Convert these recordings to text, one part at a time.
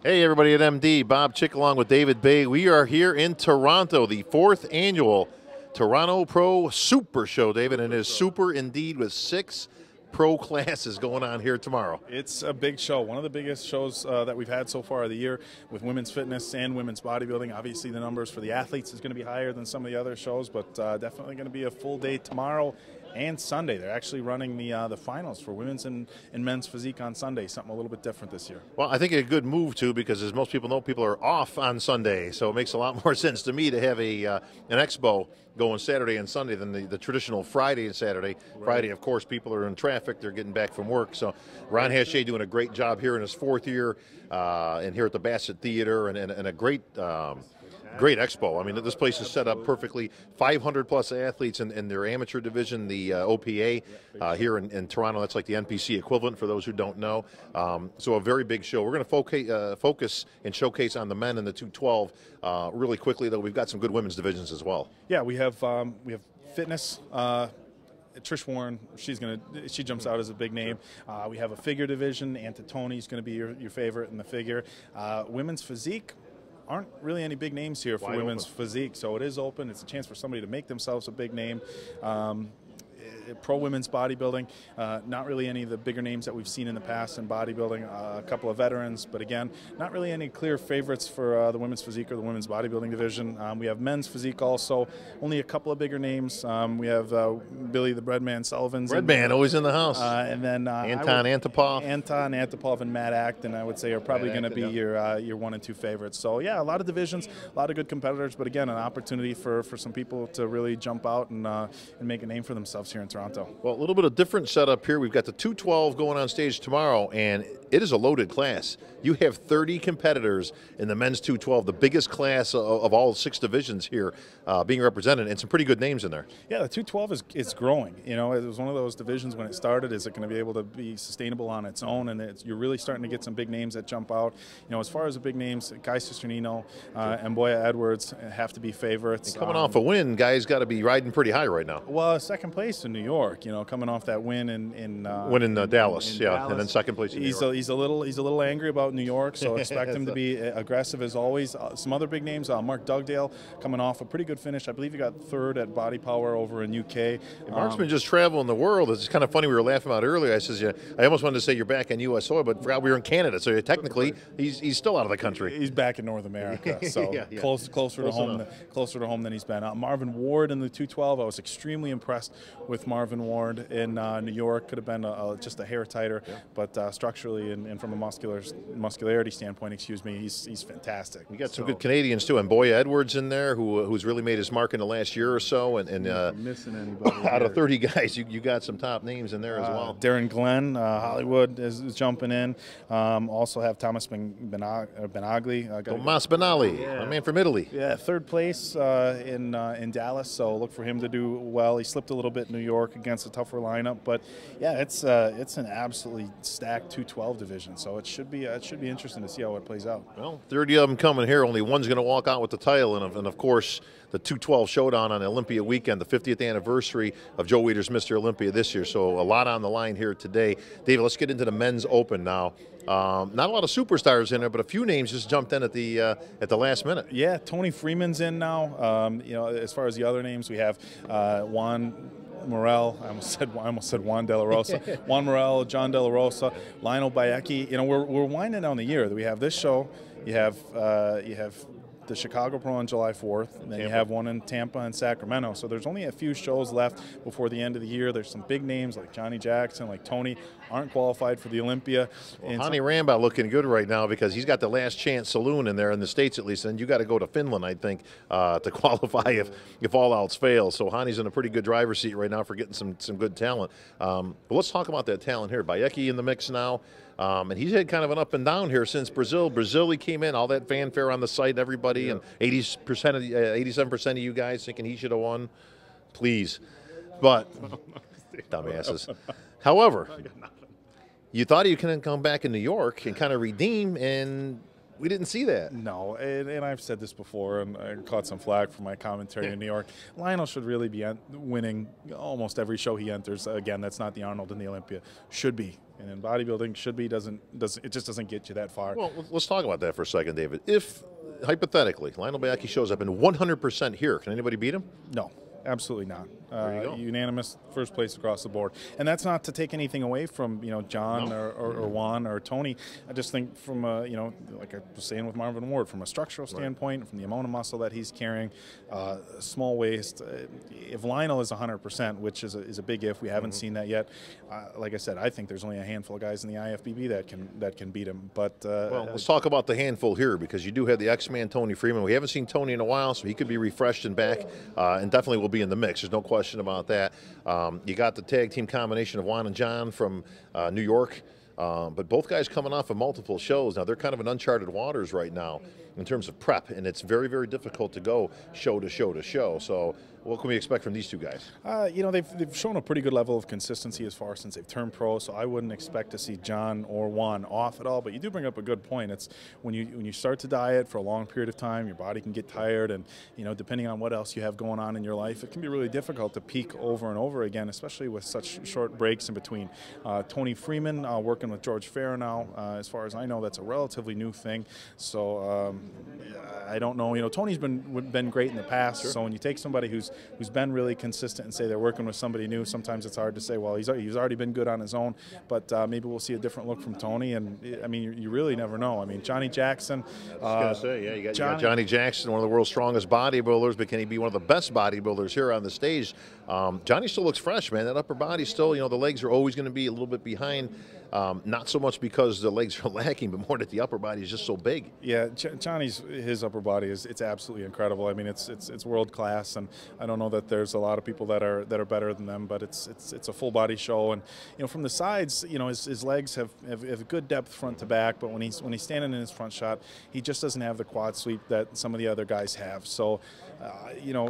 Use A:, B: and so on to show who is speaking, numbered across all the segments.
A: Hey everybody at MD, Bob Chick along with David Baye. We are here in Toronto, the 4th annual Toronto Pro SuperShow, David, and it is super indeed with 6 pro classes going on here tomorrow.
B: It's a big show, one of the biggest shows that we've had so far of the year with women's fitness and women's bodybuilding. Obviously the numbers for the athletes is going to be higher than some of the other shows, but definitely going to be a full day tomorrow and Sunday. They're actually running the finals for women's and men's physique on Sunday, something a little bit different this year.
A: Well, I think a good move, too, because as most people know, people are off on Sunday, so it makes a lot more sense to me to have an expo going Saturday and Sunday than the traditional Friday and Saturday. Right. Friday, of course, people are in traffic. They're getting back from work. So Ron Hache doing a great job here in his 4th year and here at the Bassett Theater and a great great expo. I mean, this place is set up perfectly. 500-plus athletes in their amateur division, the OPA, here in Toronto. That's like the NPC equivalent for those who don't know. So a very big show. We're going to focus and showcase on the men in the 212 really quickly, though. We've got some good women's divisions as well.
B: Yeah, we have fitness. Trish Warren, she jumps out as a big name. We have a figure division. Antatoni's going to be your favorite in the figure. Women's physique. Aren't really any big names here for women's physique, so it is open. It's a chance for somebody to make themselves a big name. Pro women's bodybuilding, not really any of the bigger names that we've seen in the past in bodybuilding. A couple of veterans, but again, not really any clear favorites for the women's physique or the women's bodybuilding division. We have men's physique also, only a couple of bigger names. We have Billy the Breadman Sullivan.
A: Breadman, always in the house.
B: And then
A: Anton
B: Antipov and Matt Acton, I would say, are probably going to be your 1 and 2 favorites. So yeah, a lot of divisions, a lot of good competitors, but again, an opportunity for some people to really jump out and make a name for themselves here in Toronto.
A: Well, a little bit of different setup here. We've got the 212 going on stage tomorrow, and it is a loaded class. You have 30 competitors in the men's 212, the biggest class of all 6 divisions here being represented, and some pretty good names in there.
B: Yeah, the 212 is growing. You know, it was one of those divisions when it started. Is it going to be able to be sustainable on its own? And you're really starting to get some big names that jump out. You know, as far as the big names, Guy Cicherillo and Baye Edwards have to be favorites.
A: And coming off a win, Guy's got to be riding pretty high right now.
B: Well, 2nd place in New York. You know, coming off that win in
A: Dallas, and then 2nd place in New York.
B: He's a little angry about New York, so expect him to be aggressive as always. Some other big names, Mark Dugdale coming off a pretty good finish. I believe he got 3rd at Body Power over in UK.
A: Mark's been just traveling the world. It's kind of funny. We were laughing about earlier. I says, yeah, I almost wanted to say you're back in U.S. soil, but forgot we were in Canada. So technically, he's still out of the country.
B: He's back in North America, so closer to home than he's been. Marvin Ward in the 212. I was extremely impressed with Marvin Ward in New York. Could have been just a hair tighter, but structurally and from a muscularity standpoint, excuse me, he's fantastic.
A: You got some good Canadians too, and Baye Edwards in there, who's really made his mark in the last year or so. And
B: missing anybody
A: out of 30 guys, you got some top names in there as well.
B: Darren Glenn, Hollywood is jumping in. Also have Thomas Benagli.
A: Tomas Benali, a man from Italy.
B: Yeah, 3rd place in Dallas. So look for him to do well. He slipped a little bit in New York against a tougher lineup, but yeah, it's an absolutely stacked 212 division. So it should be interesting to see how it plays out.
A: Well, 30 of them coming here. Only one's going to walk out with the title, and of course the 212 showdown on Olympia weekend, the 50th anniversary of Joe Weider's Mr. Olympia this year. So a lot on the line here today. David, let's get into the men's open now. Not a lot of superstars in there, but a few names just jumped in at the last minute.
B: Yeah, Tony Freeman's in now. You know, as far as the other names, we have Juan Morel, I almost said Juan De La Rosa. Juan Morel, John De La Rosa, Lionel Bayecki. You know, we're winding down the year. We have this show. You have the Chicago Pro on July 4th, and then you have one in Tampa and Sacramento. So there's only a few shows left before the end of the year. There's some big names like Johnny Jackson, like Tony, aren't qualified for the Olympia.
A: Well, Hani Rambo looking good right now because he's got the last chance saloon in there in the States at least, and you got to go to Finland, I think, to qualify if all else fails. So Hani's in a pretty good driver's seat right now for getting some good talent. But let's talk about that talent here. Bayecki in the mix now. And he's had kind of an up and down here since Brazil. He came in, all that fanfare on the site, everybody, and 87% of you guys thinking he should have won. Please. But, dumbasses. However, you thought he could come back in New York and kind of redeem, and We didn't see that.
B: No, and I've said this before, and I caught some flack for my commentary in New York. Lionel should really be winning almost every show he enters. Again, that's not the Arnold and the Olympia. Should be. And in bodybuilding, should be it just doesn't get you that far.
A: Well, let's talk about that for a second, David. If, hypothetically, Lionel Baye shows up and 100% here, can anybody beat him?
B: No. Absolutely not.
A: Unanimous
B: first place across the board, and that's not to take anything away from John or Juan or Tony. I just think from like I was saying with Marvin Ward, from a structural standpoint, from the amount of muscle that he's carrying, small waist. If Lionel is 100%, which is a big if, we haven't seen that yet. Like I said, I think there's only a handful of guys in the IFBB that can beat him. But
A: well, let's talk about the handful here, because you do have the X-Man Tony Freeman. We haven't seen Tony in a while, so he could be refreshed and back, and definitely will be in the mix. There's no question about that. You got the tag team combination of Juan and John from New York, but both guys coming off of multiple shows. Now, they're kind of in uncharted waters right now in terms of prep, and it's very, very difficult to go show to show to show. So what can we expect from these two guys?
B: They've shown a pretty good level of consistency as far since they've turned pro, so I wouldn't expect to see John or Juan off at all. But you do bring up a good point. It's when you start to diet for a long period of time, your body can get tired, and depending on what else you have going on in your life, it can be really difficult to peak over and over again, especially with such short breaks in between. Tony Freeman working with George Farah now, as far as I know, that's a relatively new thing. So I don't know. Tony's been great in the past. Sure. So when you take somebody who's been really consistent and say they're working with somebody new, sometimes it's hard to say, well, he's already been good on his own, but maybe we'll see a different look from Tony. And I mean, you really never know. I mean, Johnny Jackson.
A: I was going to say, yeah, you got Johnny Jackson, one of the world's strongest bodybuilders, but can he be one of the best bodybuilders here on the stage? Johnny still looks fresh, man. That upper body still, the legs are always going to be a little bit behind. Not so much because the legs are lacking, but more that the upper body is just so big.
B: Yeah, his upper body it's absolutely incredible. I mean, it's world class, and I don't know that there's a lot of people that are better than them, but it's a full body show. And from the sides, his legs have good depth front to back, but when he's standing in his front shot, he just doesn't have the quad sweep that some of the other guys have. So,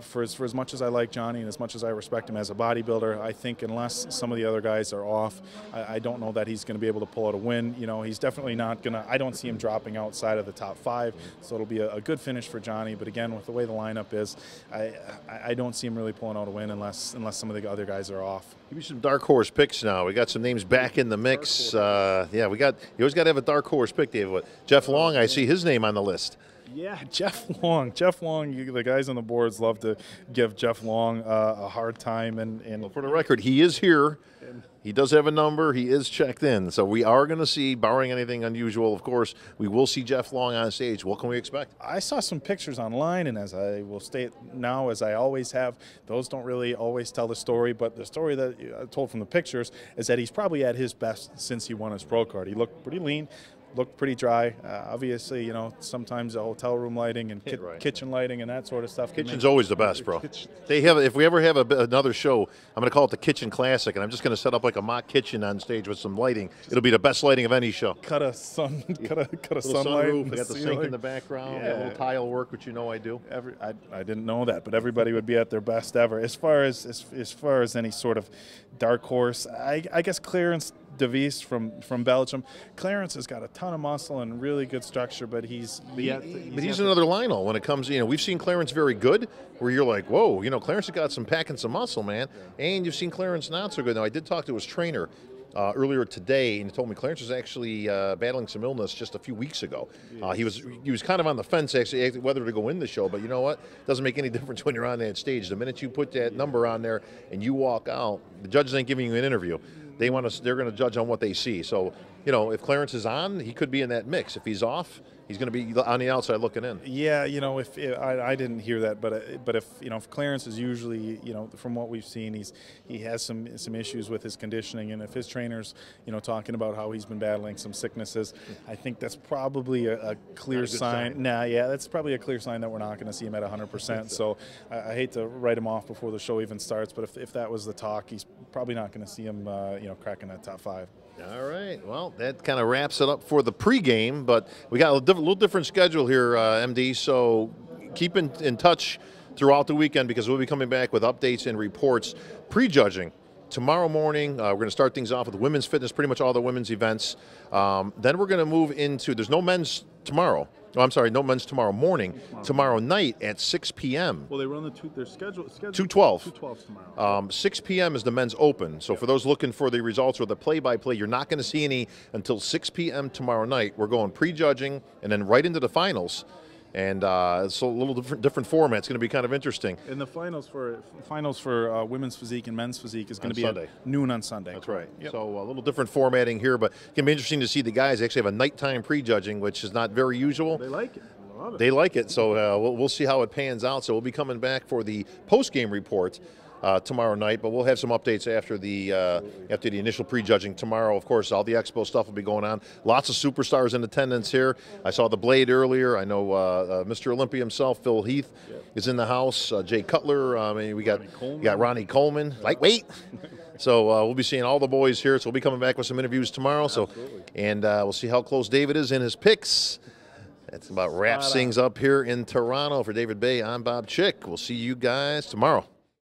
B: for as much as I like Johnny and as much as I respect him as a bodybuilder, I think unless some of the other guys are off, I don't know that he's going to be able to pull out a win. He's definitely not going to. I don't see him dropping outside of the top 5, so it'll be a good finish for Johnny. But again, with the way the lineup is, I don't see him really pulling out a win unless some of the other guys are off.
A: Give me some dark horse picks now. We got some names back in the mix. Yeah, you always got to have a dark horse pick, David. Jeff Long, I see his name on the list.
B: Yeah, Jeff Long. The guys on the boards love to give Jeff Long a hard time. And
A: well, for the record, he is here. He does have a number. He is checked in. So we are going to see, barring anything unusual, of course, we will see Jeff Long on stage. What can we expect?
B: I saw some pictures online, and as I will state now, as I always have, those don't really always tell the story. But the story that I told from the pictures is that he's probably at his best since he won his pro card. He looked pretty lean. Looked pretty dry. Obviously, sometimes the hotel room lighting and kitchen lighting and that sort of stuff.
A: Kitchen's always the best, bro. If we ever have another show, I'm going to call it the Kitchen Classic, and I'm just going to set up like a mock kitchen on stage with some lighting. It'll be the best lighting of any show.
B: Cut a sunlight.
A: Sunroof. We got the sink in the background. Yeah. Got a little tile work, which I do.
B: I didn't know that, but everybody would be at their best ever. As far as any sort of dark horse, I guess Clarence Devies from Belgium. Clarence has got a ton of muscle and really good structure, but he's
A: another Lionel when it comes. We've seen Clarence very good, where you're like, whoa, Clarence has got packing some muscle, man. And you've seen Clarence not so good. Now, I did talk to his trainer earlier today, and he told me Clarence was actually battling some illness just a few weeks ago. He was kind of on the fence actually whether to go in the show, but you know what? It doesn't make any difference when you're on that stage. The minute you put that number on there and you walk out, the judges ain't giving you an interview. They're going to judge on what they see. So, if Clarence is on, he could be in that mix. If he's off, he's going to be on the outside looking in.
B: Yeah, if I didn't hear that, but if Clarence is usually, from what we've seen, he has some issues with his conditioning, and if his trainer's, talking about how he's been battling some sicknesses, I think that's probably a clear sign. That's probably a clear sign that we're not going to see him at 100%. So I hate to write him off before the show even starts, but if that was the talk, he's probably not going to see him, cracking that top 5.
A: All right. Well, that kind of wraps it up for the pregame, but we got a little different schedule here, MD. So keep in touch throughout the weekend, because we'll be coming back with updates and reports prejudging tomorrow morning, we're going to start things off with women's fitness, pretty much all the women's events. Then we're going to move into, there's no men's tomorrow. Oh, I'm sorry, no men's tomorrow morning. Tomorrow night at 6 p.m.
B: Well, they run their schedule
A: 2:12.
B: 2:12 tomorrow.
A: 6 p.m. is the men's open. So for those looking for the results or the play-by-play, you're not going to see any until 6 p.m. tomorrow night. We're going pre-judging and then right into the finals. And it's a little different format. It's going to be kind of interesting.
B: And the finals for women's physique and men's physique is going to be
A: Sunday.
B: at noon on Sunday.
A: That's right.
B: Yep.
A: So a little different formatting here, but it can be interesting to see the guys actually have a nighttime prejudging, which is not very usual.
B: They like it. I love it.
A: They like it. So we'll see how it pans out. So we'll be coming back for the post-game report tomorrow night, but we'll have some updates after the initial prejudging tomorrow. Of course, all the expo stuff will be going on. Lots of superstars in attendance here. I saw the Blade earlier. I know Mr. Olympia himself, Phil Heath, is in the house. Jay Cutler. We got Ronnie Coleman, lightweight. So we'll be seeing all the boys here. So we'll be coming back with some interviews tomorrow. And we'll see how close David is in his picks. That's about wraps things up here in Toronto. For David Baye, I'm Bob Chick. We'll see you guys tomorrow.